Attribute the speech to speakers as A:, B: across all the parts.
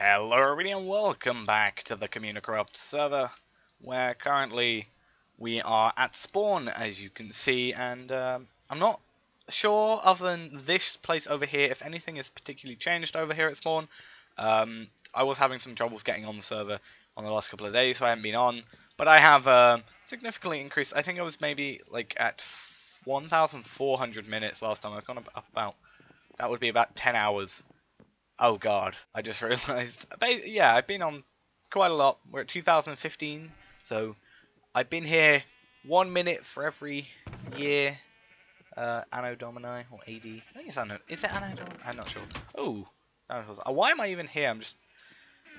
A: Hello everybody and welcome back to the Communicaft server, where currently we are at spawn, as you can see, and I'm not sure, other than this place over here, if anything has particularly changed over here at spawn. I was having some troubles getting on the server on the last couple of days, so I haven't been on, but I have significantly increased. I think I was maybe like at 1,400 minutes last time. I've gone up about, that would be about 10 hours. Oh god, I just realised. Yeah, I've been on quite a lot. We're at 2015, so I've been here 1 minute for every year. Anno Domini or AD. I think it's Anno. Is it Anno Domini? I'm not sure. Oh, why am I even here? I'm just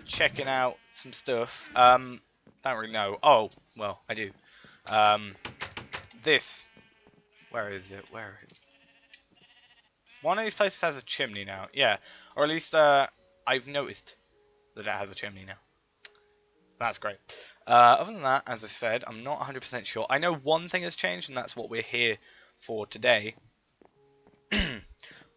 A: checking out some stuff. Don't really know. Oh, well, I do. This. Where is it? Where is it? One of these places has a chimney now. Yeah, or at least I've noticed that it has a chimney now. That's great. Other than that, as I said, I'm not 100% sure. I know one thing has changed, and that's what we're here for today.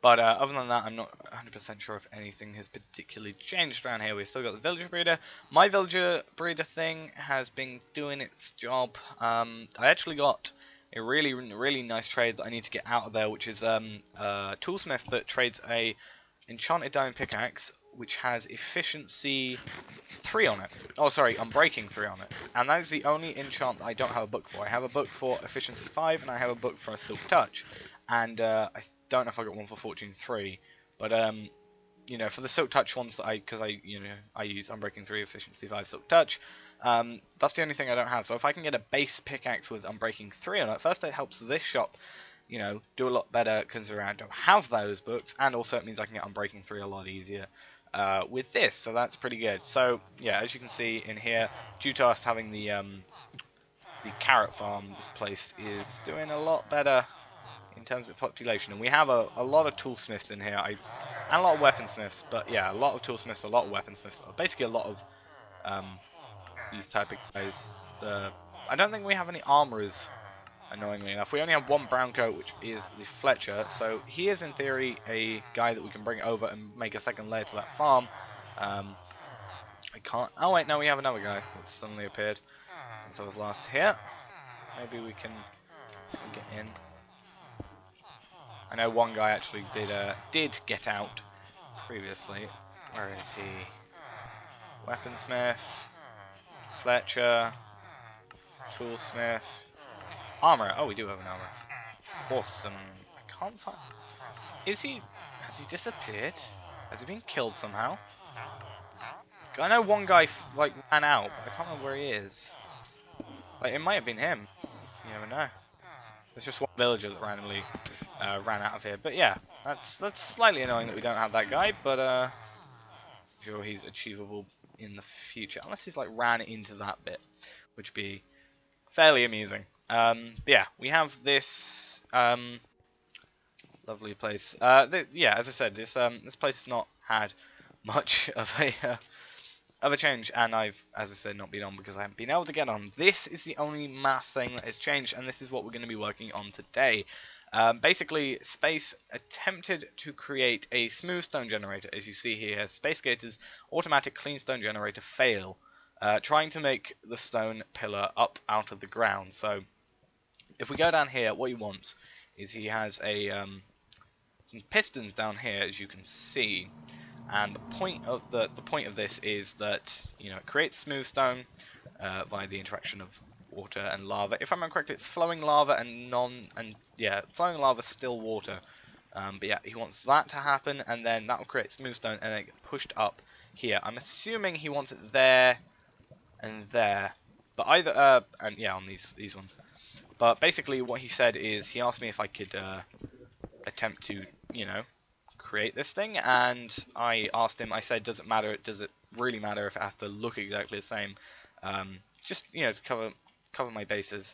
A: But other than that, I'm not 100% sure if anything has particularly changed around here. We've still got the villager breeder. My villager breeder thing has been doing its job. I actually got a really nice trade that I need to get out of there, which is a toolsmith that trades a enchanted diamond pickaxe, which has efficiency 3 on it. Oh, sorry, unbreaking 3 on it. And that is the only enchant that I don't have a book for. I have a book for efficiency 5, and I have a book for a silk touch. And I don't know if I got one for fortune 3, but you know, for the silk touch ones that I use unbreaking 3, efficiency 5, silk touch. That's the only thing I don't have. So if I can get a base pickaxe with unbreaking 3 on it, first it helps this shop, you know, do a lot better considering I don't have those books, and also it means I can get unbreaking 3 a lot easier with this. So that's pretty good. So yeah, as you can see in here, due to us having the carrot farm, this place is doing a lot better in terms of population, and we have a lot of toolsmiths in here, and a lot of weaponsmiths. But yeah, a lot of toolsmiths, a lot of weaponsmiths, basically a lot of these type of guys. I don't think we have any armorers, annoyingly enough. We only have one brown coat, which is the Fletcher, so he is in theory a guy that we can bring over and make a second layer to that farm. I can't. Oh wait, no, we have another guy that's suddenly appeared since I was last here. Maybe we can get in. I know one guy actually did get out previously. Where is he? Weaponsmith, Fletcher, Toolsmith, armor. Oh, we do have an armor. Awesome. I can't find. Is he? Has he disappeared? Has he been killed somehow? I know one guy like ran out, but I can't remember where he is. Like, it might have been him. You never know. There's just one villager that randomly ran out of here. But yeah, that's slightly annoying that we don't have that guy, but I'm sure he's achievable in the future. Unless he's like ran into that bit, which would be fairly amusing. But yeah, we have this lovely place. Yeah, as I said, this place has not had much of a change, and I've, as I said, not been on because I haven't been able to get on. This is the only mass thing that has changed, and this is what we're going to be working on today. Basically, Space attempted to create a smooth stone generator, as you see here. SpaceGateir's automatic clean stone generator fail, trying to make the stone pillar up out of the ground. So, if we go down here, what he wants is he has a some pistons down here, as you can see. And the point of this is that, you know, it creates smooth stone via the interaction of water and lava. If I remember correctly, it's flowing lava and flowing lava, still water. But yeah, he wants that to happen, and then that will create smooth stone, and then get pushed up here. I'm assuming he wants it there and there, but either and yeah, on these ones. But basically, what he said is he asked me if I could attempt to, you know, create this thing, and I asked him, I said, does it really matter if it has to look exactly the same? Just, you know, to cover my bases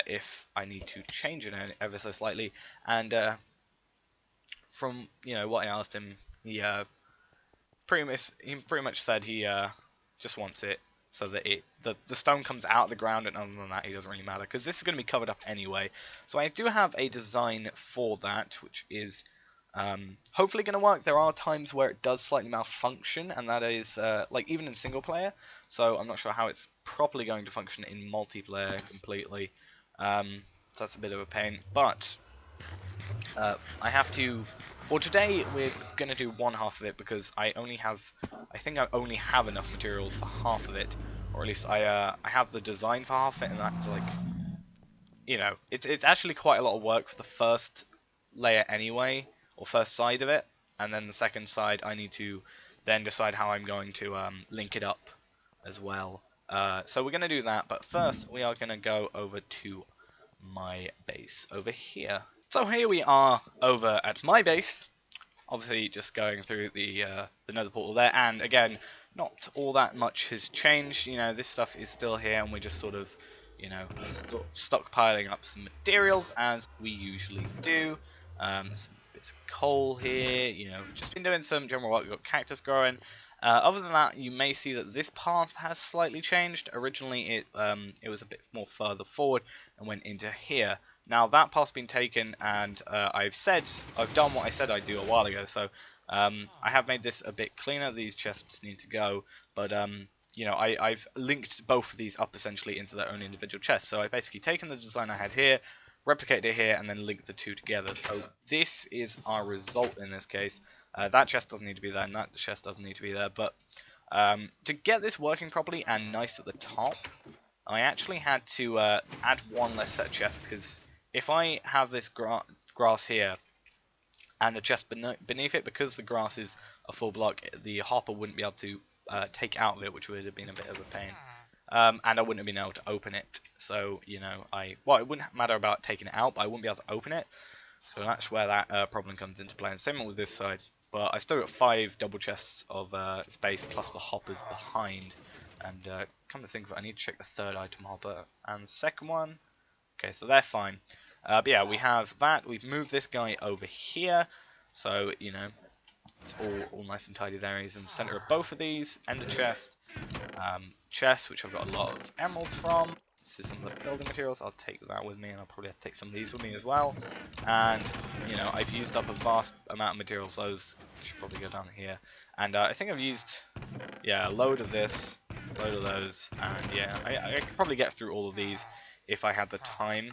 A: if I need to change it ever so slightly. And from, you know, what I asked him, he pretty much said he just wants it so that the stone comes out of the ground, and other than that, it doesn't really matter, because this is going to be covered up anyway. So I do have a design for that, which is Hopefully going to work. There are times where it does slightly malfunction, and that is like even in single player. So I'm not sure how it's properly going to function in multiplayer completely. So that's a bit of a pain. But I have to. Well, today we're going to do one half of it because I think I only have enough materials for half of it, or at least I have the design for half of it, and that's like, you know, it's actually quite a lot of work for the first layer anyway, or first side of it, and then the second side I need to then decide how I'm going to link it up as well. So we're going to do that, but first we are going to go over to my base over here. So here we are over at my base, obviously just going through the nether portal there, and again, not all that much has changed. You know, this stuff is still here, and we're just sort of, you know, stockpiling up some materials as we usually do. Some bits of coal here, you know, just been doing some general work. We've got cactus growing. Other than that, you may see that this path has slightly changed. Originally, it was a bit more further forward and went into here. Now that path's been taken, and I've done what I said I'd do a while ago. So I have made this a bit cleaner. These chests need to go, but you know, I've linked both of these up essentially into their own individual chests. So I've basically taken the design I had here, replicated it here, and then linked the two together. So this is our result in this case. That chest doesn't need to be there, and that chest doesn't need to be there. But to get this working properly and nice at the top, I actually had to add one less set of chests, because if I have this grass here and a chest beneath it, because the grass is a full block, the hopper wouldn't be able to take it out of it, which would have been a bit of a pain. And I wouldn't have been able to open it. So, you know, well, it wouldn't matter about taking it out, but I wouldn't be able to open it. So that's where that problem comes into play. And same with this side. But I still got 5 double chests of space plus the hoppers behind. And come to think of it, I need to check the third item hopper and the second one. Okay, so they're fine. But yeah, we have that. We've moved this guy over here. So, you know, it's all nice and tidy there. He's in the center of both of these. Ender chest. Chest, which I've got a lot of emeralds from. This is some of the building materials. I'll take that with me, and I'll probably have to take some of these with me as well. And, you know, I've used up a vast amount of materials. Those should probably go down here. And I think I've used, yeah, a load of this, a load of those. And yeah, I could probably get through all of these if I had the time.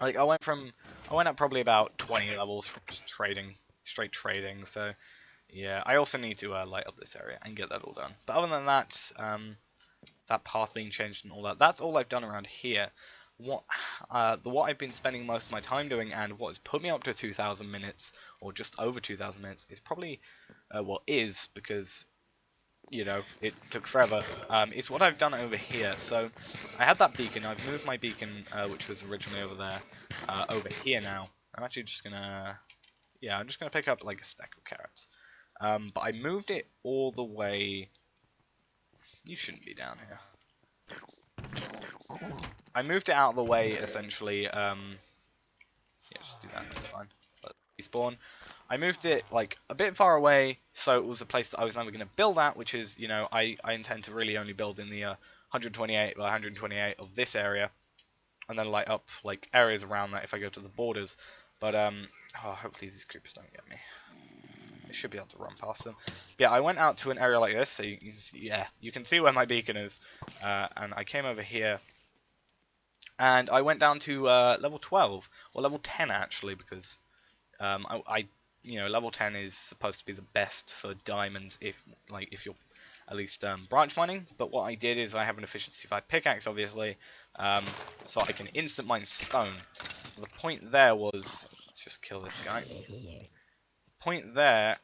A: Like, I went up probably about 20 levels from just trading, straight trading. So, yeah, I also need to light up this area and get that all done. But other than that, that path being changed and all that, that's all I've done around here. What I've been spending most of my time doing, and what has put me up to 2,000 minutes, or just over 2,000 minutes, is probably, is, because, you know, it took forever, is what I've done over here. So, I had that beacon. I've moved my beacon, which was originally over there, over here now. I'm actually just gonna, yeah, I'm just gonna pick up, like, a stack of carrots. But I moved it all the way. You shouldn't be down here. I moved it out of the way, essentially. Yeah, just do that, that's fine. Let it spawn. I moved it, like, a bit far away, so it was a place that I was never going to build at, which is, you know, I intend to really only build in the 128 by 128 of this area, and then light up, like, areas around that if I go to the borders. But, oh, hopefully these creepers don't get me. I should be able to run past them. Yeah, I went out to an area like this, so you can see, yeah, you can see where my beacon is. And I came over here, and I went down to level 12, or level 10 actually, because you know, level 10 is supposed to be the best for diamonds if you're at least branch mining. But what I did is I have an efficiency 5 pickaxe, obviously, so I can instant mine stone. So the point there was, let's just kill this guy. Point there,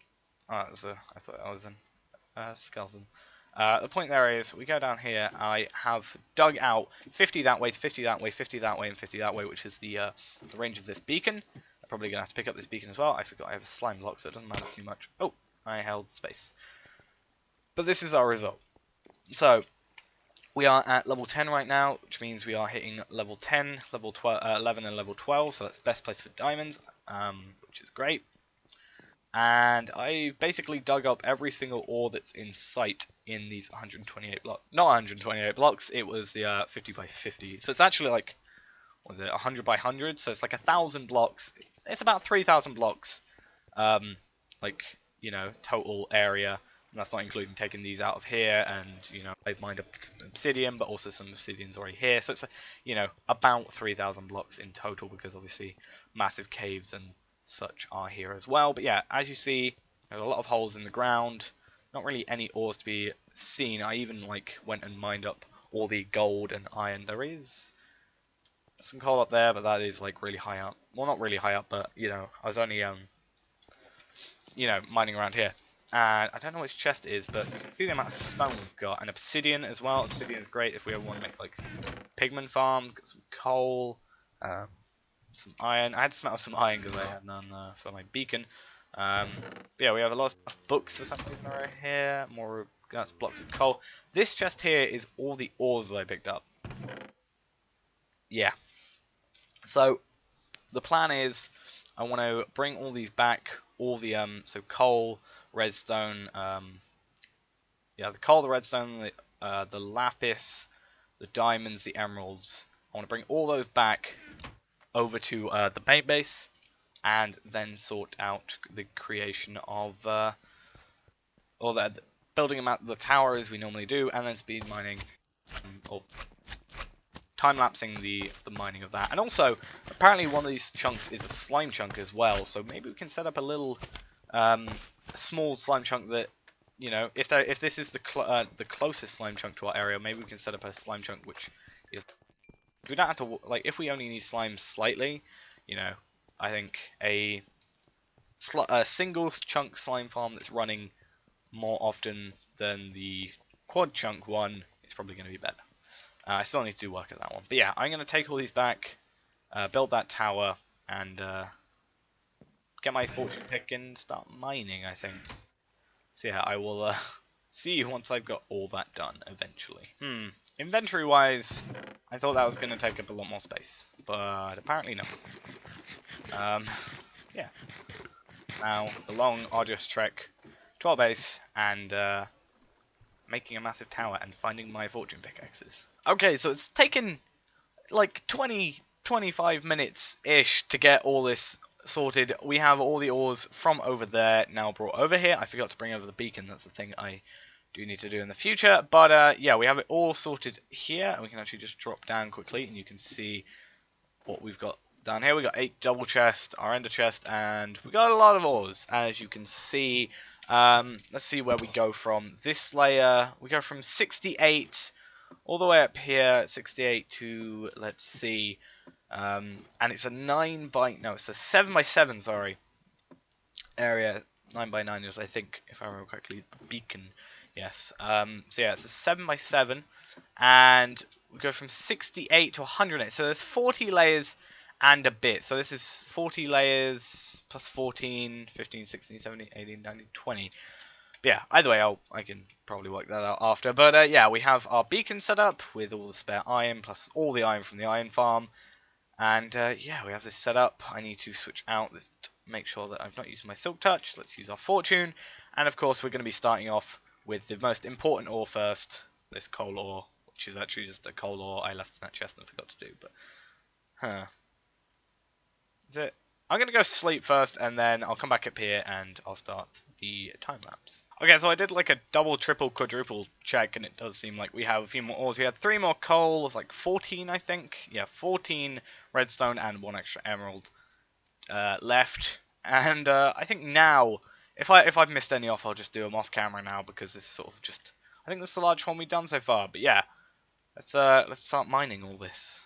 A: I thought I was in skeleton. The point there is, we go down here, I have dug out 50 that way, 50 that way, 50 that way, and 50 that way, which is the range of this beacon. I'm probably going to have to pick up this beacon as well. I forgot I have a slime block, so it doesn't matter too much. Oh, I held space. But this is our result. So, we are at level 10 right now, which means we are hitting level 10, level 11, and level 12, so that's best place for diamonds, which is great. And I basically dug up every single ore that's in sight in these 128 blocks. Not 128 blocks, it was the 50 by 50. So it's actually like, what is it, 100 by 100? So it's like 1,000 blocks. It's about 3,000 blocks like, total area. And that's not including taking these out of here, and I've mined up obsidian, but also some obsidian's already here. So it's about 3,000 blocks in total, because obviously massive caves and such are here as well. But yeah, as you see, there's a lot of holes in the ground. Not really any ores to be seen. I even went and mined up all the gold and iron. There is some coal up there, but that is really high up. Well, not really high up, but I was only mining around here. And I don't know which chest it is, but you can see the amount of stone we've got, and obsidian as well. Obsidian is great if we ever want to make pigment farm. Got some coal, some iron. I had to smelt some iron because I had none for my beacon. But yeah, we have a lot of books for some reason right here. More blocks of coal. This chest here is all the ores that I picked up. Yeah. So the plan is I want to bring all these back. All the so coal, redstone, the coal, the redstone, the lapis, the diamonds, the emeralds. I want to bring all those back over to the main base, and then sort out the creation of or the building them out the tower as we normally do, and then speed mining or time-lapsing the mining of that. And also, apparently one of these chunks is a slime chunk as well, so maybe we can set up a little small slime chunk that, if this is the closest slime chunk to our area, maybe we can set up a slime chunk which is, we don't have to, if we only need slime slightly, I think a single chunk slime farm that's running more often than the quad chunk one is probably going to be better. I still need to do work at that one. But yeah, I'm going to take all these back, build that tower, and get my fortune pick and start mining, I think. So yeah, I will see you once I've got all that done, eventually. Inventory-wise, I thought that was going to take up a lot more space, but apparently not. Yeah. Now, the long, arduous trek to our base, and making a massive tower and finding my fortune pickaxes. Okay, so it's taken 25 minutes-ish to get all this sorted. We have all the ores from over there now brought over here. I forgot to bring over the beacon. That's the thing I do need to do in the future. But yeah, we have it all sorted here. And we can actually just drop down quickly, and you can see what we've got down here. We got 8 double chests, our ender chest, and we got a lot of ores, as you can see. Let's see where we go from this layer. We go from 68 all the way up here, 68 to, let's see, and it's a 7 by 7, sorry, area. 9 by 9 is, I think, if I remember correctly, the beacon. Yes. So yeah, it's a 7 by 7, and we go from 68 to 108. So there's 40 layers and a bit. So this is 40 layers plus 14, 15, 16, 17, 18, 19, 20. But yeah, either way, I can probably work that out after. But yeah, we have our beacon set up with all the spare iron plus all the iron from the iron farm. And yeah, we have this set up. I need to switch out this, make sure that I've not used my silk touch. Let's use our fortune. And of course, we're going to be starting off with the most important ore first, this coal ore, which is actually just a coal ore I left in that chest and forgot to do. But is it? I'm going to go sleep first, and then I'll come back up here and I'll start the time lapse. Okay, so I did a double, triple, quadruple check, and it does seem like we have a few more ores. We had 3 more coal of 14, I think. Yeah, 14 redstone and 1 extra emerald left. And I think now, if I've missed any off, I'll just do them off camera now, because this is sort of just, I think that's the largest one we've done so far. But yeah, let's start mining all this.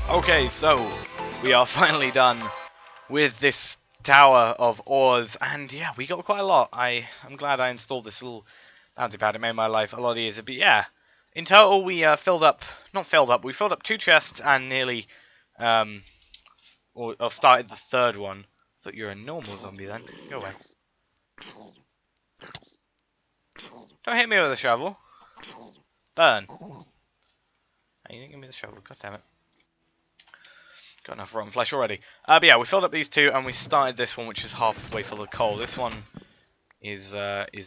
A: Okay, so we are finally done with this tower of ores, and yeah, we got quite a lot. I'm glad I installed this little bounty pad. It made my life a lot easier. But yeah, in total we we filled up 2 chests and nearly, or started the 3rd one. I thought you were a normal zombie then. Go away. Don't hit me with a shovel. Burn. Hey, you didn't give me the shovel. God damn it. Got enough rotten flesh already. But yeah, we filled up these 2 and we started this one, which is halfway full of coal. This one is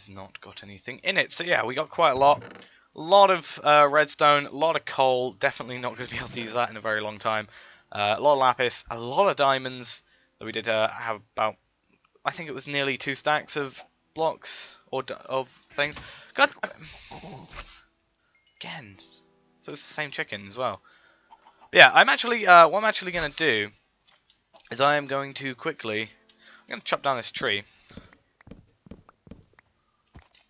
A: not got anything in it. So yeah, we got quite a lot. A lot of redstone, a lot of coal. Definitely not going to be able to use that in a very long time. A lot of lapis, a lot of diamonds. That we did have about, I think it was nearly 2 stacks of blocks or of things. God, again, so it's the same chicken as well. But yeah, I'm actually what I'm actually going to do is I am going to quickly, I'm going to chop down this tree.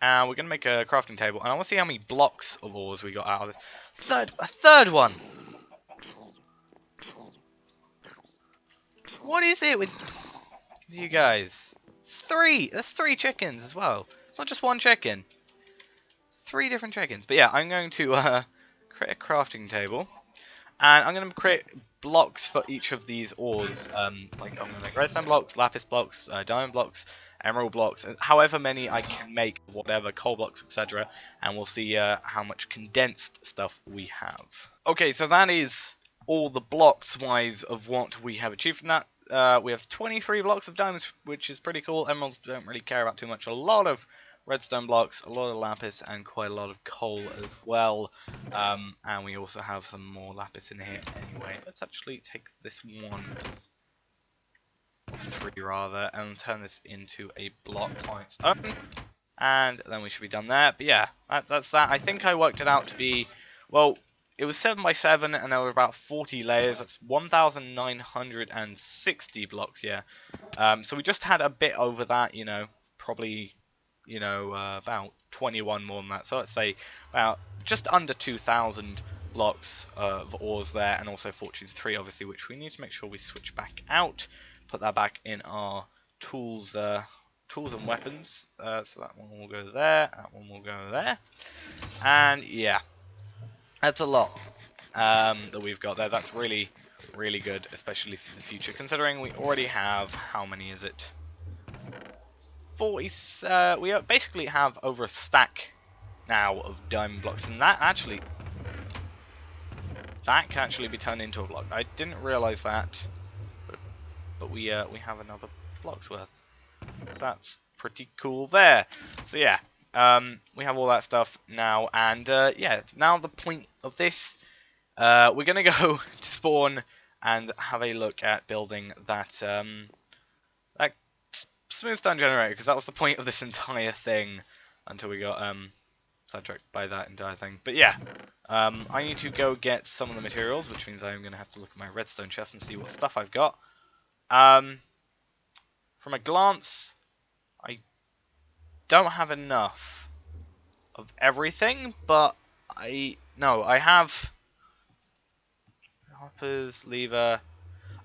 A: And we're going to make a crafting table. And I want to see how many blocks of ores we got out of this. A third one! What is it with you guys? It's 3! That's 3 chickens as well. It's not just 1 chicken. 3 different chickens. But yeah, I'm going to create a crafting table. And I'm going to create blocks for each of these ores. Like I'm going to make redstone blocks, lapis blocks, diamond blocks, emerald blocks, however many I can make, whatever, coal blocks, etc. And we'll see how much condensed stuff we have. Okay, so that is all the blocks wise of what we have achieved from that. We have 23 blocks of diamonds, which is pretty cool. Emeralds don't really care about too much. A lot of redstone blocks, a lot of lapis, and quite a lot of coal as well. And we also have some more lapis in here anyway. Let's actually take this one, or 3 rather, and turn this into a block on its own. And then we should be done there. But yeah, that's that. I think I worked it out to be, well, it was 7 by 7 and there were about 40 layers. That's 1,960 blocks, yeah. So we just had a bit over that, you know, probably, you know, about 21 more than that. So let's say about just under 2,000 blocks of ores there, and also fortune 3 obviously, which we need to make sure we switch back out. Put that back in our tools and weapons. So that one will go there, that one will go there. And yeah, that's a lot that we've got there. That's really, really good, especially for the future, considering we already have, how many is it? 40, we basically have over a stack now of diamond blocks, and that can actually be turned into a block. I didn't realize that, but we have another block's worth. So that's pretty cool there. So yeah, we have all that stuff now, and yeah, now the point of this, we're gonna go to spawn and have a look at building that that smooth stone generator, because that was the point of this entire thing until we got sidetracked by that entire thing. But yeah, I need to go get some of the materials, which means I'm gonna have to look at my redstone chest and see what stuff I've got. From a glance, I don't have enough of everything, but I have hoppers, lever.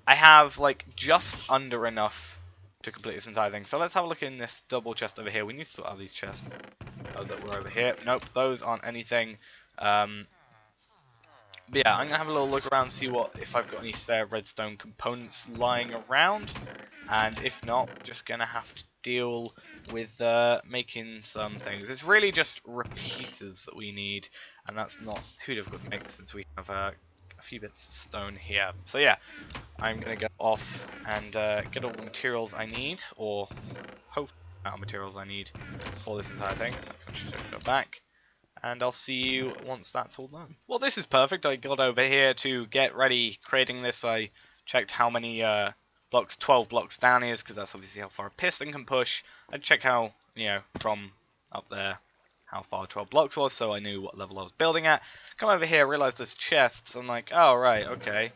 A: I have like just under enough to complete this entire thing. So let's have a look in this double chest over here. We need to sort out these chests that were over here. Nope, those aren't anything. But yeah, I'm gonna have a little look around, see if I've got any spare redstone components lying around, and if not, just gonna have to deal with making some things. It's really just repeaters that we need, and that's not too difficult to make since we have a few bits of stone here. So yeah, I'm gonna go off and get all the materials I need, or hopefully the amount of materials I need for this entire thing. I should go back. And I'll see you once that's all done. Well, this is perfect. I got over here to get ready creating this. I checked how many blocks, 12 blocks down is, because that's obviously how far a piston can push. I checked how, you know, from up there, how far 12 blocks was, so I knew what level I was building at. Come over here, realized there's chests. I'm like, oh, right, okay.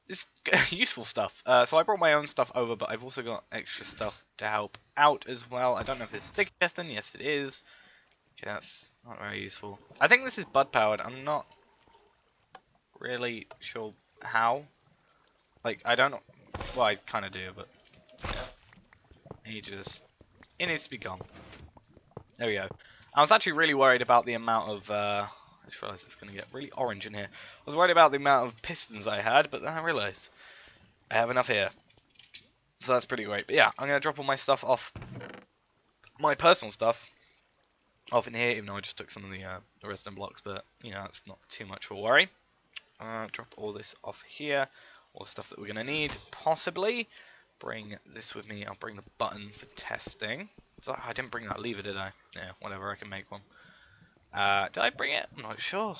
A: This is useful stuff. So I brought my own stuff over, but I've also got extra stuff to help out as well. I don't know if it's sticky piston. Yes, it is. Okay, that's not very useful. I think this is bud powered. I'm not really sure how. Like, I don't know. Well, I kind of do, but yeah. It needs to be gone. There we go. I was actually really worried about the amount of, I just realised it's going to get really orange in here. I was worried about the amount of pistons I had, but then I realised I have enough here. So that's pretty great. But yeah, I'm going to drop all my stuff off, my personal stuff, off in here, even though I just took some of the redstone blocks, but, you know, it's not too much of a worry. Drop all this off here, all the stuff that we're going to need, possibly. Bring this with me. I'll bring the button for testing. So I didn't bring that lever, did I? Yeah, whatever, I can make one. Did I bring it? I'm not sure.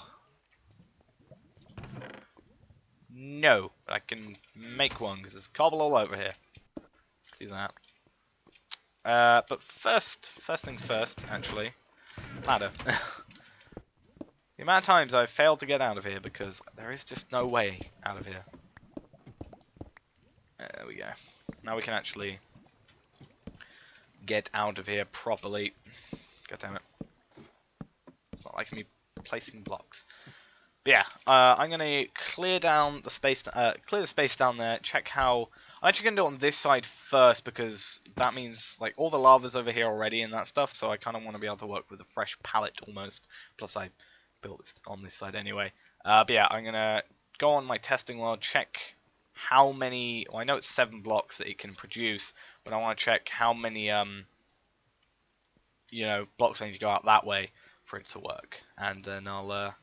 A: No, but I can make one because there's cobble all over here. Let's do that. But first things first, actually. Ladder. The amount of times I've failed to get out of here because there is just no way out of here. There we go. Now we can actually get out of here properly. God damn it. It's not like me placing blocks. But yeah, I'm gonna clear down the space. Clear the space down there. Check how. I'm actually gonna do it on this side first because that means like all the lava's over here already and that stuff. So I kind of want to be able to work with a fresh palette almost. Plus I built this on this side anyway. But yeah, I'm gonna go on my testing world. Check how many. Well, I know it's 7 blocks that it can produce, but I want to check how many you know, blocks I need to go out that way for it to work, and then I'll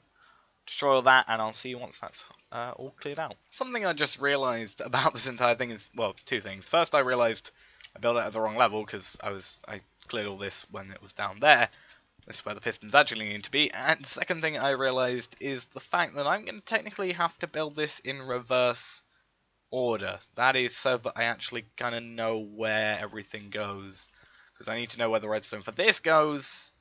A: destroy all that, and I'll see you once that's all cleared out. Something I just realised about this entire thing is, well, 2 things. First, I realised I built it at the wrong level because I cleared all this when it was down there. This is where the pistons actually need to be. And the second thing I realised is the fact that I'm going to technically have to build this in reverse order. That is so that I actually kind of know where everything goes. Because I need to know where the redstone for this goes,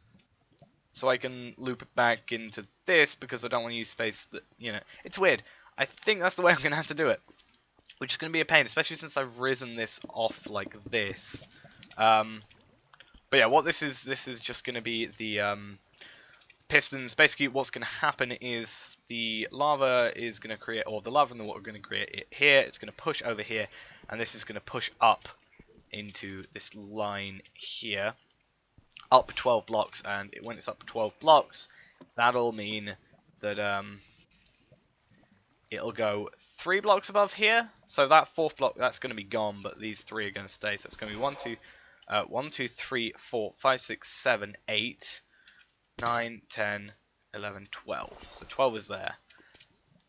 A: so I can loop it back into this, because I don't want to use space that, you know, it's weird. I think that's the way I'm going to have to do it, which is going to be a pain, especially since I've risen this off like this. But yeah, what this is just going to be the pistons. Basically, what's going to happen is the lava is going to create, or the lava and the water are going to create it here. It's going to push over here, and this is going to push up into this line here, up 12 blocks, and when it's up 12 blocks, that'll mean that it'll go 3 blocks above here, so that 4th block, that's going to be gone, but these 3 are going to stay, so it's going to be 1, 2, 3, 4, 5, 6, 7, 8, 9, 10, 11, 12, so 12 is there.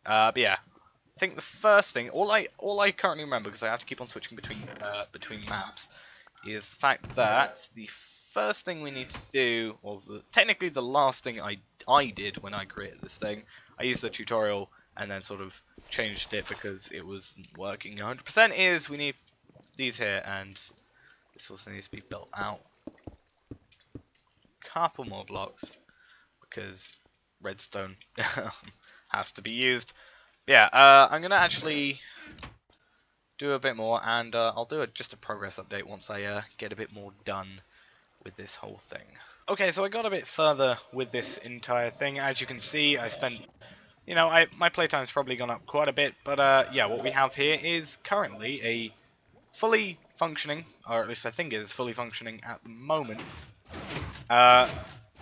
A: But yeah, I think the first thing, all I currently remember, because I have to keep on switching between maps, is the fact that the first thing we need to do, or technically the last thing I did when I created this thing, I used the tutorial and then sort of changed it because it wasn't working 100%, is we need these here, and this also needs to be built out. Couple more blocks, because redstone has to be used. Yeah, I'm going to actually do a bit more, and I'll do just a progress update once I get a bit more done with this whole thing. Okay, so I got a bit further with this entire thing. As you can see, I spent, you know, my playtime's probably gone up quite a bit, but yeah, what we have here is currently a fully functioning, or at least I think it is fully functioning at the moment.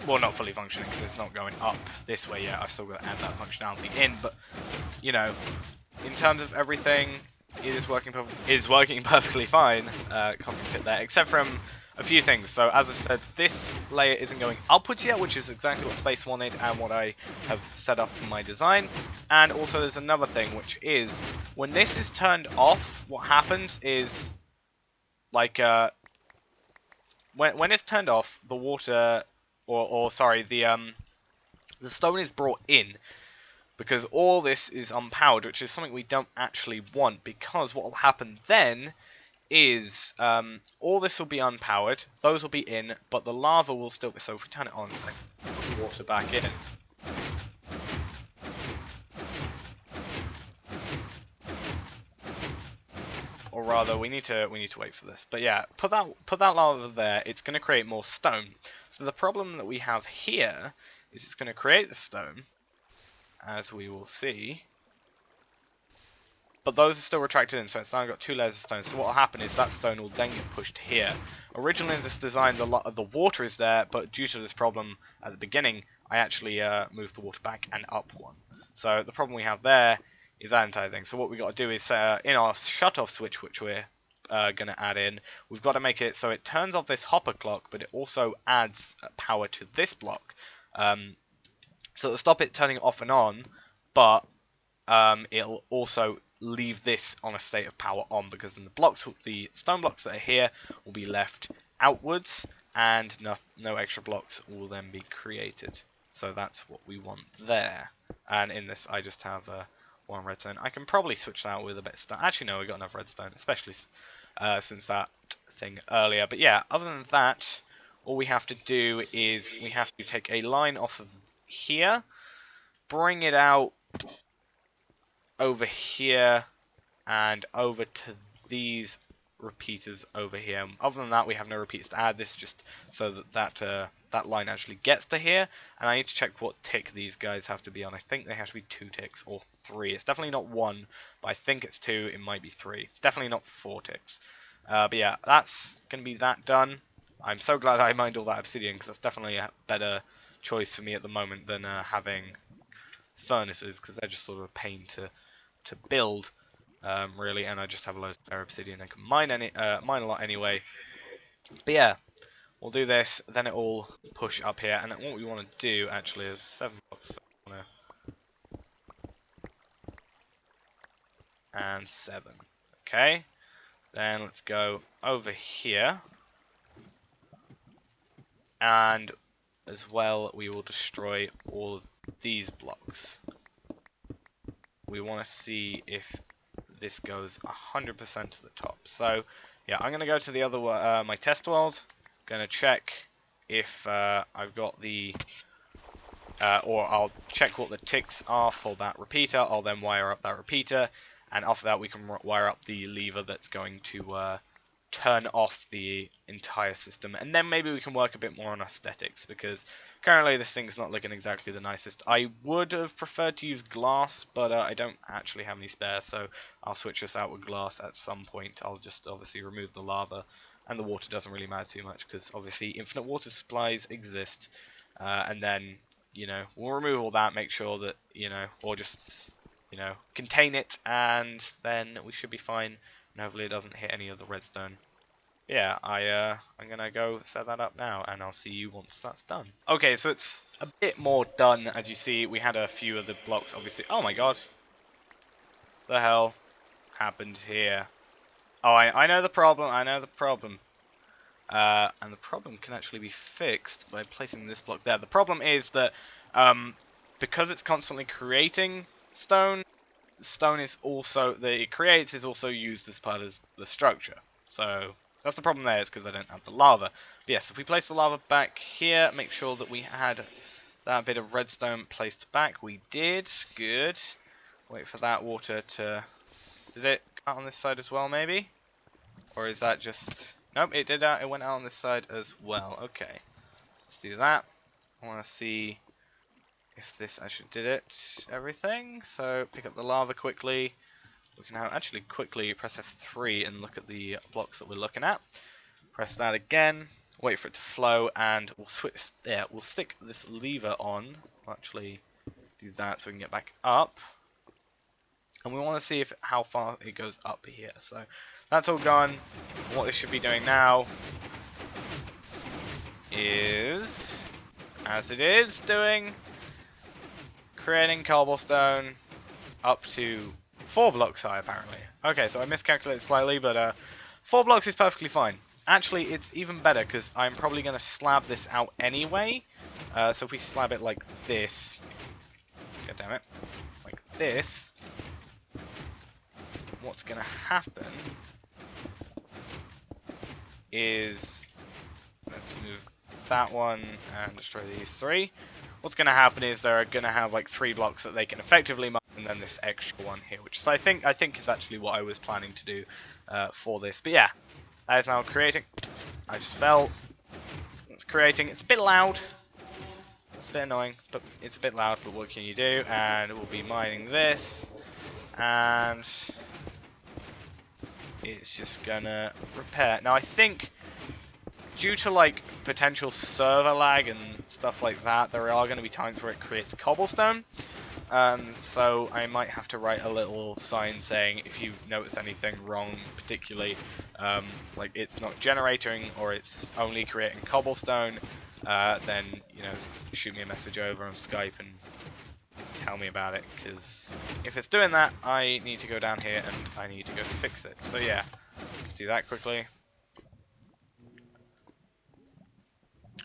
A: Well, not fully functioning because it's not going up this way yet. I've still got to add that functionality in, but you know, in terms of everything, it is working perfectly fine. Copy fit there, except from a few things. So as I said, this layer isn't going upwards yet, which is exactly what Space wanted and what I have set up in my design. And also there's another thing, which is when this is turned off, what happens is like when it's turned off, the water, or sorry, the stone is brought in, because all this is unpowered, which is something we don't actually want, because what will happen then is all this will be unpowered, those will be in, but the lava will still be, so if we turn it on, it's like, put the water back in. Or rather, we need to wait for this. But yeah, put that lava there. It's going to create more stone. So the problem that we have here is it's going to create the stone, as we will see. but those are still retracted in, so it's now got 2 layers of stone. So what will happen is that stone will then get pushed here. Originally in this design, the water is there, but due to this problem at the beginning, I actually moved the water back and up 1. So the problem we have there is that entire thing. So what we got to do is in our shut-off switch, which we're going to add in, we've got to make it so it turns off this hopper clock, but it also adds power to this block. So it'll stop it turning off and on, but it'll also leave this on a state of power on, because then the stone blocks that are here will be left outwards, and no extra blocks will then be created. So that's what we want there. And in this, I just have 1 redstone. I can probably switch that out with a bit of stone. Actually, no, we got enough redstone, especially since that thing earlier. But yeah, other than that, all we have to do is we have to take a line off of here, bring it out over here and over to these repeaters over here. Other than that, we have no repeaters to add. This is just so that line actually gets to here, and I need to check what tick these guys have to be on. I think they have to be 2 ticks or 3. It's definitely not 1, but I think it's 2. It might be 3. Definitely not 4 ticks. But yeah, that's gonna be that done. I'm so glad I mined all that obsidian, because that's definitely a better choice for me at the moment than having furnaces, because they're just sort of a pain to build, really, and I just have loads of obsidian. I can mine a lot anyway. But yeah, we'll do this, then it will push up here, and what we want to do actually is 7 blocks. So and 7. Okay, then let's go over here, and as well we will destroy all of these blocks. We want to see if this goes 100% to the top. So yeah, I'm going to go to the other my test world. Going to check if I've got the or I'll check what the ticks are for that repeater. I'll then wire up that repeater, and after that we can wire up the lever that's going to turn off the entire system, and then maybe we can work a bit more on aesthetics, because currently this thing's not looking exactly the nicest. I would have preferred to use glass, but I don't actually have any spare, so I'll switch this out with glass at some point. I'll just obviously remove the lava, and the water doesn't really matter too much, because obviously infinite water supplies exist, and then, you know, we'll remove all that, make sure that, you know, or just, you know, contain it, and then we should be fine. And hopefully it doesn't hit any of the redstone. Yeah, I'm gonna go set that up now, and I'll see you once that's done. Okay, so it's a bit more done. As you see, we had a few of the blocks, obviously. Oh my god. The hell happened here? Oh, I know the problem. I know the problem. And the problem can actually be fixed by placing this block there. The problem is that because it's constantly creating stone is also, that it creates, is also used as part of the structure. So that's the problem there, is because I don't have the lava. But yes, if we place the lava back here, make sure that we had that bit of redstone placed back. We did. Good. Wait for that water to... Did it come out on this side as well, maybe? Or is that just... Nope, it did out. It went out on this side as well. Okay. Let's do that. I want to see if this actually did it, everything. So pick up the lava quickly. We can actually quickly press F3 and look at the blocks that we're looking at. Press that again, wait for it to flow, and we'll switch there. We'll stick this lever on. We'll actually do that so we can get back up. And we want to see how far it goes up here. So that's all gone. What this should be doing now is, as it is doing, creating cobblestone up to 4 blocks high, apparently. Okay, so I miscalculated slightly, but 4 blocks is perfectly fine. Actually, it's even better, because I'm probably going to slab this out anyway. So if we slab it like this, god damn it, like this, what's going to happen is, let's move that one and destroy these 3. What's going to happen is they're going to have like 3 blocks that they can effectively mine, and then this extra one here, which is, I think is actually what I was planning to do for this. But yeah, that is now creating. I just fell. It's creating. It's a bit loud. It's a bit annoying, but it's a bit loud. But what can you do? And we'll be mining this, and it's just gonna repair. Now I think, due to like potential server lag and stuff like that, there are going to be times where it creates cobblestone. So I might have to write a little sign saying if you notice anything wrong, particularly like it's not generating or it's only creating cobblestone, then shoot me a message over on Skype and tell me about it, because if it's doing that, I need to go down here and I need to go fix it. So yeah, let's do that quickly.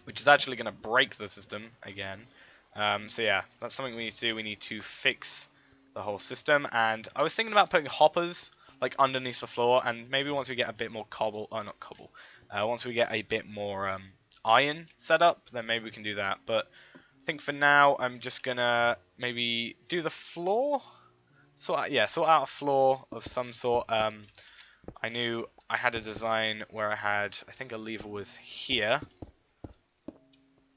A: Which is actually going to break the system again. So yeah, that's something we need to do. We need to fix the whole system. And I was thinking about putting hoppers like underneath the floor, and maybe once we get a bit more once we get a bit more iron set up, then maybe we can do that. But I think for now, I'm just gonna maybe do the floor. Sort out a floor of some sort. I knew I had a design where I think a lever was here.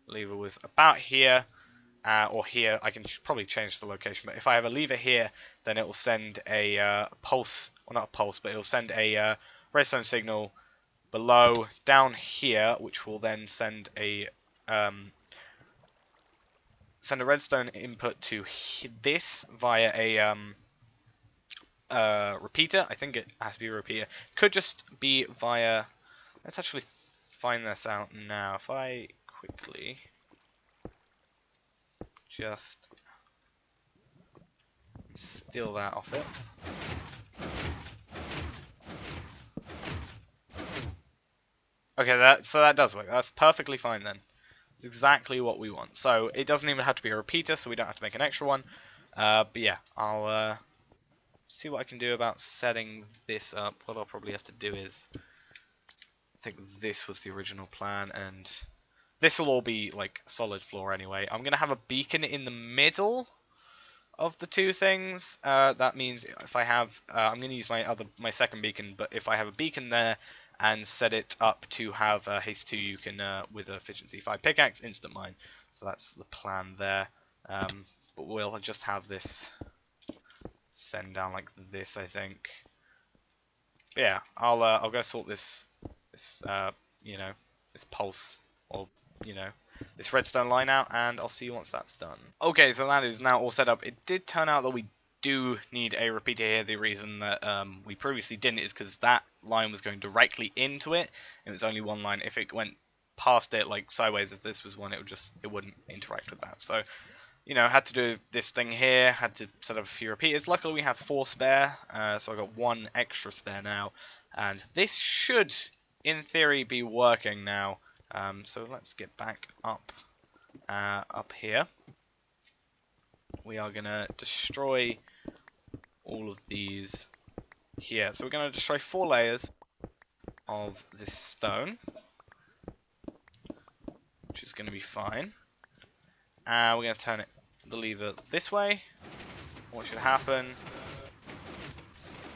A: Lever was about here, or here. I can probably change the location, but if I have a lever here, then it will send a pulse, well, not a pulse, but it will send a redstone signal below down here, which will then send a redstone input to this via a repeater. I think it has to be a repeater. Could just be via. Let's actually find this out now. If I quickly just steal that off it. Okay, so that does work. That's perfectly fine then. It's exactly what we want. So it doesn't even have to be a repeater, so we don't have to make an extra one. But yeah, I'll see what I can do about setting this up. What I'll probably have to do is, I think this was the original plan, and this will all be like solid floor anyway. I'm gonna have a beacon in the middle of the two things. That means if I have, I'm gonna use my second beacon, but if I have a beacon there and set it up to have haste 2, you can with efficiency 5 pickaxe instant mine. So that's the plan there. But we'll just have this send down like this, I think. But yeah, I'll go sort this pulse, or this redstone line out, and I'll see you once that's done. Okay, so that is now all set up. It did turn out that we do need a repeater here. The reason that we previously didn't is because that line was going directly into it. It was only one line. If it went past it, like sideways, if this was one, it wouldn't interact with that. So, had to do this thing here, had to set up a few repeaters. Luckily we have 4 spare, so I got 1 extra spare now, and this should, in theory, be working now. So let's get back up here. We are gonna destroy all of these here. So we're gonna destroy 4 layers of this stone, which is gonna be fine. We're gonna turn the lever this way. What should happen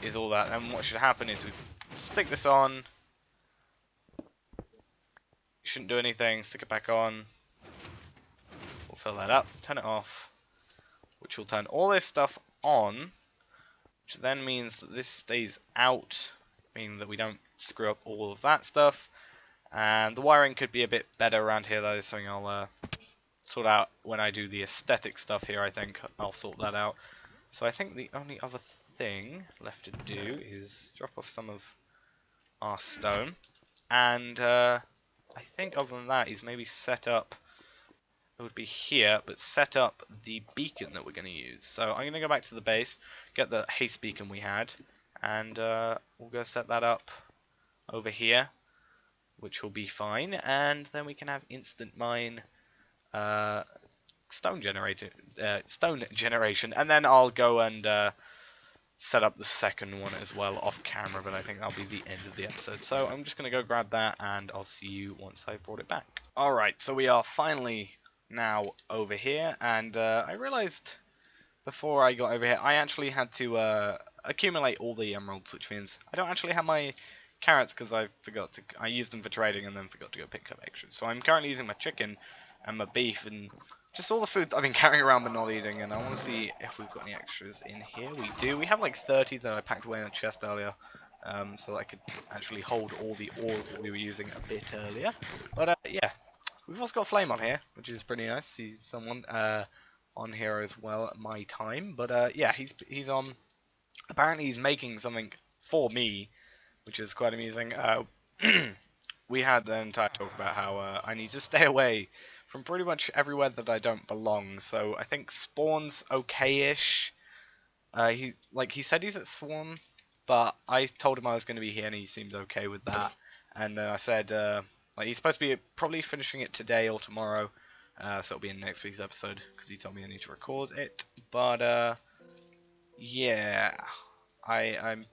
A: is all that, and what should happen is we stick this on. Shouldn't do anything. Stick it back on. We'll fill that up. Turn it off, which will turn all this stuff on, which then means that this stays out, meaning that we don't screw up all of that stuff. And the wiring could be a bit better around here, though. Something I'll sort out when I do the aesthetic stuff here. I think I'll sort that out. So I think the only other thing left to do is drop off some of our stone, and I think other than that is maybe set up, it would be here, but set up the beacon that we're going to use. So I'm going to go back to the base, get the haste beacon we had, and we'll go set that up over here, which will be fine, and then we can have instant mine stone generation, and then I'll go and set up the second one as well off camera, but I think that'll be the end of the episode. So I'm just going to go grab that, and I'll see you once I've brought it back. Alright, so we are finally now over here, and I realized before I got over here, I actually had to accumulate all the emeralds, which means I don't actually have my carrots because I used them for trading and then forgot to go pick up extras. So I'm currently using my chicken and my beef and just all the food I've been carrying around but not eating, and I want to see if we've got any extras in here. We do. We have like 30 that I packed away in a chest earlier. so that I could actually hold all the ores that we were using a bit earlier. But yeah, we've also got Flame on here, which is pretty nice. See someone on here as well at my time. But yeah, he's on. Apparently, he's making something for me, which is quite amusing. We had an entire talk about how I need to stay away from pretty much everywhere that I don't belong. So I think Spawn's okay-ish. He said he's at Spawn, but I told him I was going to be here, and he seemed okay with that. And I said he's supposed to be probably finishing it today or tomorrow, so it'll be in next week's episode because he told me I need to record it. But yeah, I'm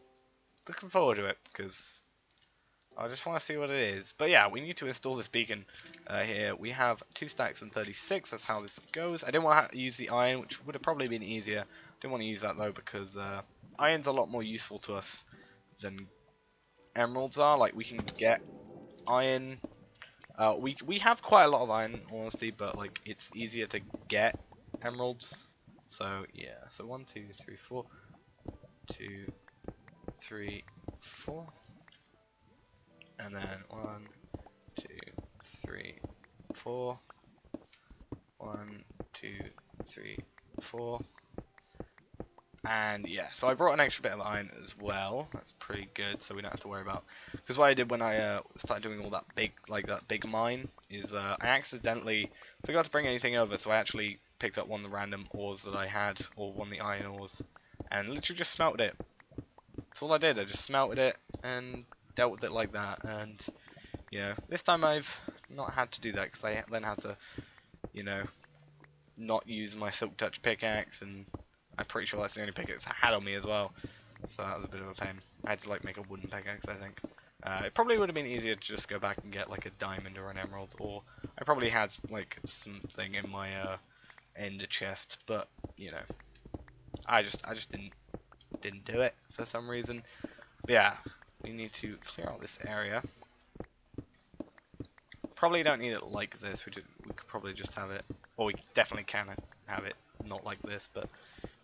A: looking forward to it because I just want to see what it is. But yeah, we need to install this beacon here. We have 2 stacks and 36. That's how this goes. I didn't want to use the iron, which would have probably been easier. Didn't want to use that though because iron's a lot more useful to us than emeralds are. Like we can get iron. We have quite a lot of iron, honestly, but like it's easier to get emeralds. So yeah. So 1, 2, 3, 4. 2, 3, 4. And then 1, 2, 3, 4. 1, 2, 3, 4. And yeah, so I brought an extra bit of iron as well. That's pretty good, so we don't have to worry about. Because what I did when I started doing all that big mine is I accidentally forgot to bring anything over, so I actually picked up one of the random ores that I had, or one of the iron ores, and literally just smelted it. That's all I did. I just smelted it and dealt with it like that. And you know, this time I've not had to do that because I then had to, you know, not use my Silk Touch pickaxe, and I'm pretty sure that's the only pickaxe I had on me as well. So that was a bit of a pain. I had to like make a wooden pickaxe, I think. It probably would have been easier to just go back and get like a diamond or an emerald, or I probably had like something in my ender chest, but you know, I just didn't do it for some reason. But yeah, we need to clear out this area. Probably don't need it like this. We could probably just have it, or we definitely can have it not like this. But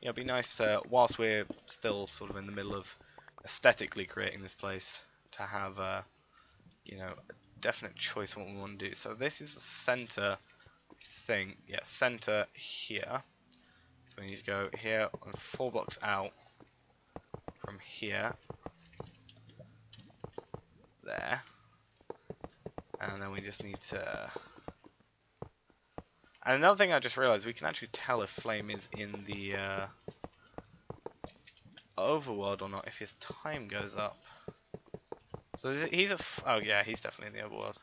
A: yeah, it'd be nice to, whilst we're still sort of in the middle of aesthetically creating this place, to have you know, a definite choice of what we want to do. So this is the center thing. Yeah, center here. So we need to go here and 4 blocks out from here, there, and then we just need to. And another thing I just realized, we can actually tell if Flame is in the overworld or not if his time goes up. So he's oh yeah, he's definitely in the overworld.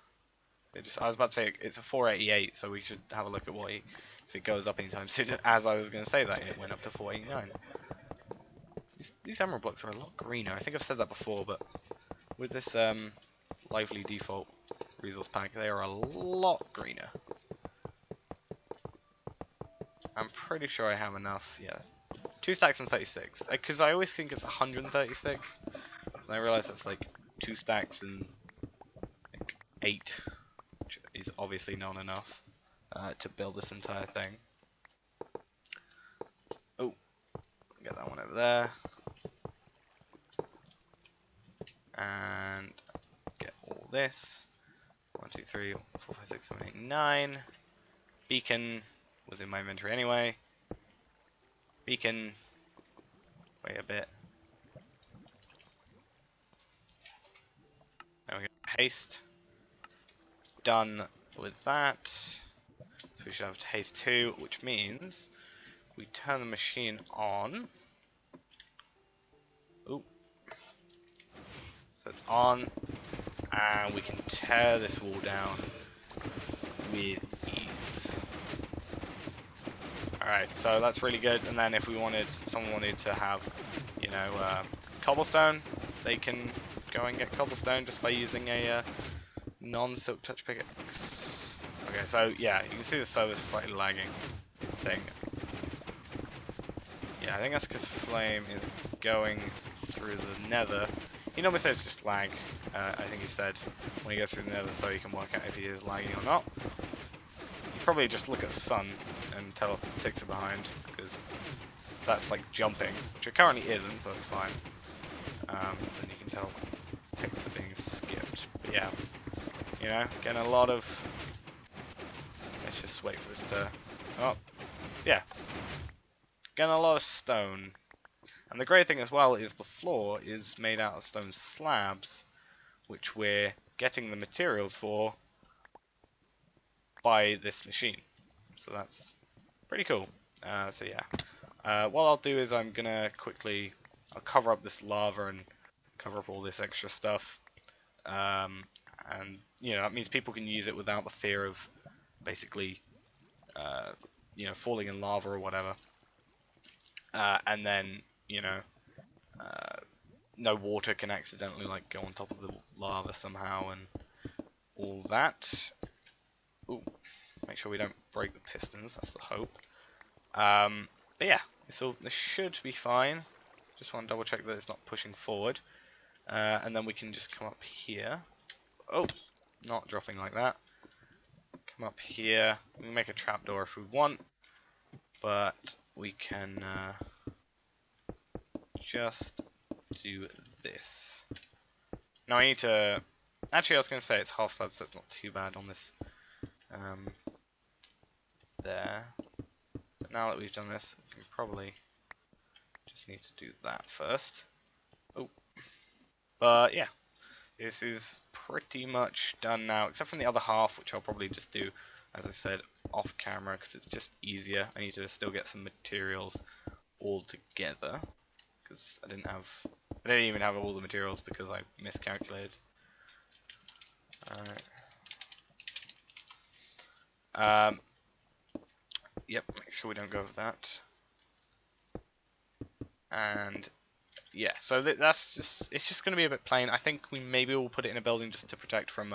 A: I was about to say it's a 488, so we should have a look at what if it goes up anytime soon. As I was going to say that, it went up to 489. These emerald blocks are a lot greener. I think I've said that before, but with this lively default resource pack, they are a lot greener. I'm pretty sure I have enough. Yeah, 2 stacks and 36. Because I always think it's 136, and I realize that's like 2 stacks and like 8, which is obviously not enough to build this entire thing. Oh, get that one over there, and get all this. 1, 2, 3, 4, 5, 6, 7, 8, 9. Beacon was in my inventory anyway. Beacon, wait a bit. There we go. Haste. Done with that. So we should have haste 2, which means we turn the machine on. Ooh. So it's on, and we can tear this wall down with ease. Alright, so that's really good. And then if someone wanted to have, you know, cobblestone, they can go and get cobblestone just by using a non-Silk Touch pickaxe. Okay, so yeah, you can see the server's slightly lagging thing. Yeah, I think that's because Flame is going through the nether. He normally says just lag, I think he said, when he goes through the nether, so you can work out if he is lagging or not. You probably just look at the sun and tell if the ticks are behind, because that's like jumping, which it currently isn't, so that's fine. then you can tell ticks are being skipped. But yeah, you know, getting a lot of. Let's just wait for this to. Oh, yeah, getting a lot of stone. And the great thing as well is the floor is made out of stone slabs, which we're getting the materials for by this machine. So that's pretty cool. So yeah, what I'll do is I'm gonna quickly, I'll cover up this lava and cover up all this extra stuff. And you know, that means people can use it without the fear of basically, you know, falling in lava or whatever. And then, you know, no water can accidentally like go on top of the lava somehow and all that. Ooh, make sure we don't break the pistons. That's the hope. But yeah, this should be fine. Just want to double check that it's not pushing forward. And then we can just come up here. Oh, not dropping like that. Come up here. We can make a trapdoor if we want, but we can just do this. Now I need to. Actually, I was going to say it's half slab, so it's not too bad on this. There. But now that we've done this, we can probably just need to do that first. Oh. But yeah, this is pretty much done now, except from the other half, which I'll probably just do, as I said, off camera, because it's just easier. I need to still get some materials all together, because I didn't even have all the materials because I miscalculated. Alright. Yep, make sure we don't go over that. And yeah, so that's just, it's just going to be a bit plain. I think we maybe will put it in a building just to protect from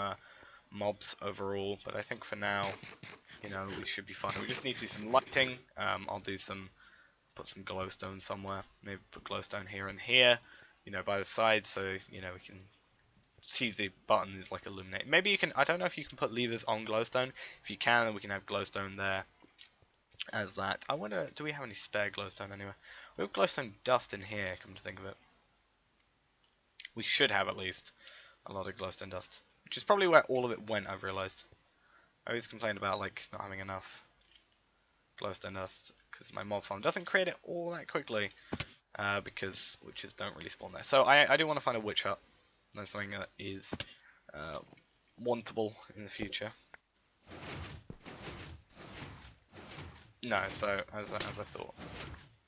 A: mobs overall, but I think for now, you know, we should be fine. We just need to do some lighting. I'll do put some glowstone somewhere. Maybe put glowstone here and here, you know, by the side, so you know we can see the button is like illuminated. Maybe you can. I don't know if you can put levers on glowstone. If you can, then we can have glowstone there as that. I wonder, do we have any spare glowstone anywhere? We have glowstone dust in here. Come to think of it, we should have at least a lot of glowstone dust, which is probably where all of it went. I've realized. I always complained about like not having enough glowstone dust because my mob farm doesn't create it all that quickly, because witches don't really spawn there. So I do want to find a witch hut. That's something that is wantable in the future. No, so as I thought,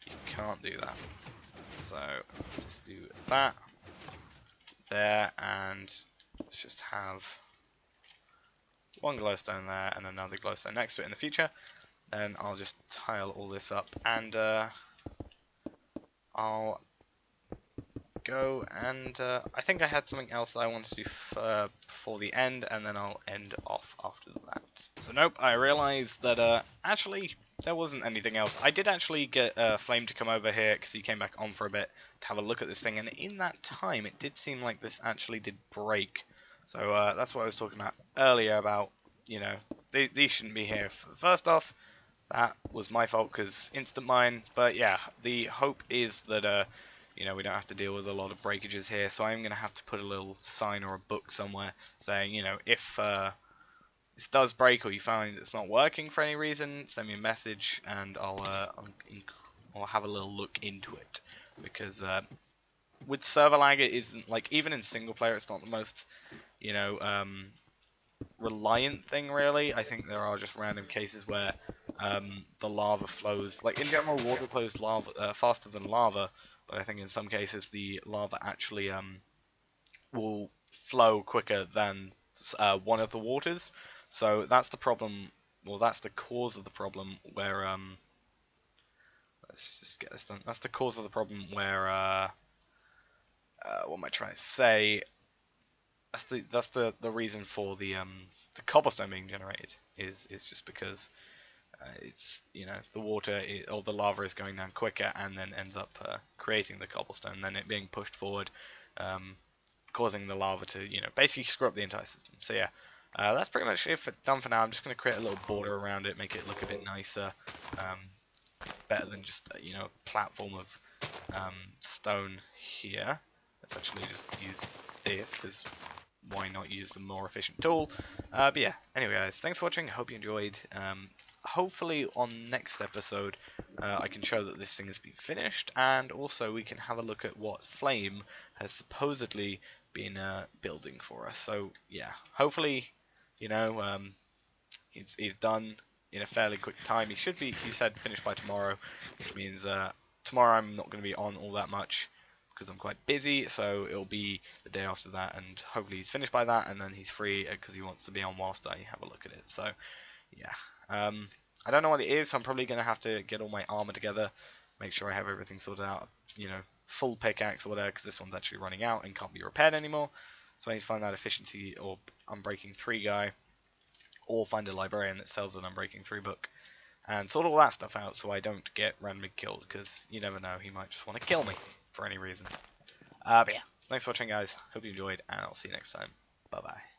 A: you can't do that. So let's just do that there, and let's just have one glowstone there and another glowstone next to it in the future. Then I'll just tile all this up, and I'll go and I think I had something else that I wanted to do before the end, and then I'll end off after that. So nope, I realized that actually there wasn't anything else. I did actually get Flame to come over here because he came back on for a bit to have a look at this thing, and in that time it did seem like this actually did break. So that's what I was talking about earlier about, you know, these shouldn't be here. First off, that was my fault because instant mine, but yeah, the hope is that you know, we don't have to deal with a lot of breakages here, so I'm going to have to put a little sign or a book somewhere saying, you know, if this does break or you find it's not working for any reason, send me a message and I'll have a little look into it. Because with server lag, it isn't, like, even in single player, it's not the most, you know, reliant thing really. I think there are just random cases where the lava flows, like in general, water flows faster than lava. But I think in some cases the lava actually will flow quicker than one of the waters. So that's the problem. Well, that's the cause of the problem where let's just get this done. That's the cause of the problem where what am I trying to say? That's the reason for the cobblestone being generated is just because it's, you know, the water or the lava is going down quicker and then ends up creating the cobblestone, then it being pushed forward, causing the lava to, you know, basically screw up the entire system. So yeah, that's pretty much it done for now. I'm just going to create a little border around it, make it look a bit nicer, better than just you know, a platform of stone here. let's actually just use this, because why not use the more efficient tool? But yeah, anyway guys, thanks for watching, I hope you enjoyed. Hopefully on next episode I can show that this thing has been finished, and also we can have a look at what Flame has supposedly been building for us. So yeah, hopefully, you know, he's done in a fairly quick time. He said finished by tomorrow, which means tomorrow I'm not going to be on all that much because I'm quite busy, so it'll be the day after that, and hopefully he's finished by that, and then he's free because he wants to be on whilst I have a look at it. So yeah, I don't know what it is, so I'm probably going to have to get all my armor together, make sure I have everything sorted out, you know, full pickaxe or whatever, because this one's actually running out and can't be repaired anymore. So I need to find that efficiency or Unbreaking 3 guy, or find a librarian that sells an Unbreaking 3 book, and sort all that stuff out so I don't get randomly killed, because you never know, he might just want to kill me for any reason. But yeah, thanks for watching guys, hope you enjoyed, and I'll see you next time. Bye bye.